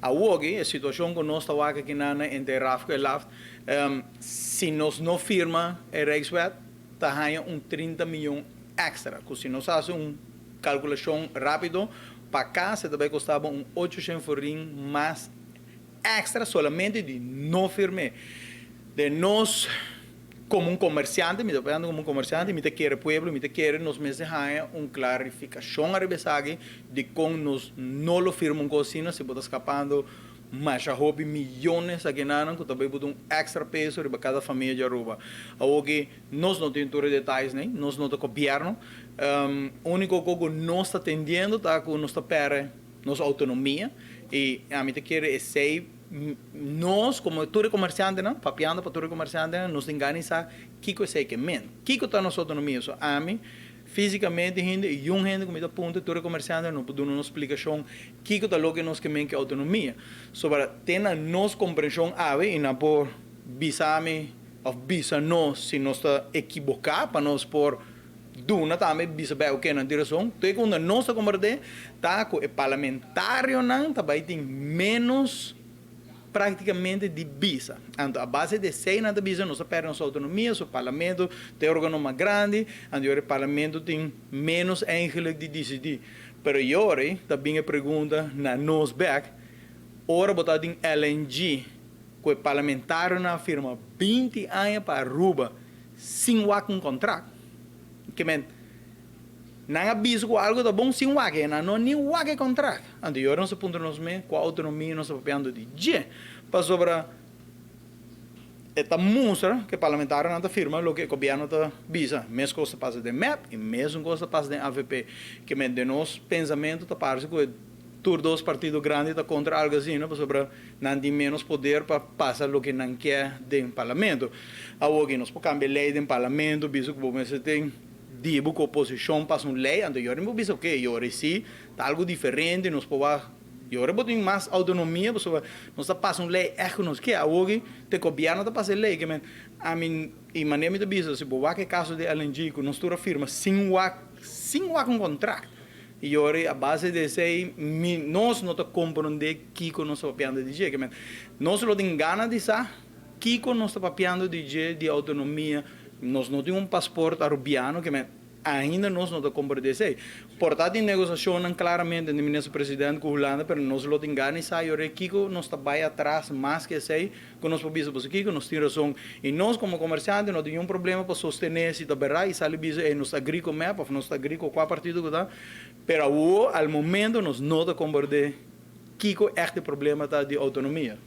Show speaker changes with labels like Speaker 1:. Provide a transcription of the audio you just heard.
Speaker 1: A hoje, a situação que nós estamos aqui entre Rafco e Laft, se nós não firma a Rijkswet, está ganhando 30 milhões extra. Se nós fazemos uma calculação rápida, para cá, você também custava 800 forint mais extra solamente de não firmar. De nós, como um comerciante, me estou falando como um comerciante, me quer o povo, me quer nos meses uma clarificação a rebesagem de como nós não lo firmamos cocina, se pode escapando mais a hobby milhões aqui na que também pode extra peso para cada família de Aruba. Hoje nós não temos todos os detalhes, né? Nós não temos governo. O único que nós está atendendo está com nossa pera, nossa autonomia e a mim quer é sei nós, como tour comerciante, não, papiando para tour comerciante, nos enganizar Kiko sei que men. Kiko está nossa autonomia, so a mim fisicamente gente e um gente como está ponto tour comerciante não pode uma explicação Kiko está logo nós que men que autonomia. Sobre ter a nossa compreensão ave e na por bisame of bisa nós se nós está equivocar para nós por duna também bisa bem o que na direção. Então quando nós está converter tá com o parlamentário não também tem menos praticamente de bisa. Então, a base de seis na bisa, nós perdemos autonomia, o parlamento tem órgão mais grande, e o parlamento tem menos eigenlijk de decidir. Mas agora, também a pergunta na nós back, ora botar em LNG, que o parlamentário na firma 20 anos para Aruba, sem um contrato. Que não aviso com algo tá bom sem wake, não nem wake contrato. Então, eu não se ponto nos me com a autonomia nós papiando de dia para sobre esta mostra que parlamentar não tá firma lo que o governo tá visa, mesmo coisa passa de MEP e mesmo coisa passa de AVP, que de nós pensamento tá parece que tur dois partidos grandes tá contra algo assim, não sobre não tem menos poder para passar o que não quer do parlamento. Agora nós podemos cambiar lei do parlamento, visto que você tem digo que a oposição passa uma lei, então eu não penso que eu sim, está algo diferente, nós podemos, eu não tenho mais autonomia, nós passamos uma lei, é que nós quer, hoje, o governo está passando lei, que a mim, e maneira de bisa, se for que caso de LNG, que nós toda firma, sem um contrato, e agora, a base de sei, nós não compreendemos que nós estamos papiando de jeito, que nós não temos ganas de saber que nós estamos papiando de jeito de autonomia. Nós não temos passaporte arubiano que ainda nós não compreendemos. Portanto, em negociação claramente do ministro-presidente com a Holanda, mas nós não temos ganas de saber que nós estamos atrás mais que sei, que nós podemos fazer que nós temos razão. E nós, como comerciantes, não temos problema para sostener se está e sabe que nós agrícola mesmo, nós agrícola qual partido que está, mas ao momento nós não compreendemos que é este problema de autonomia.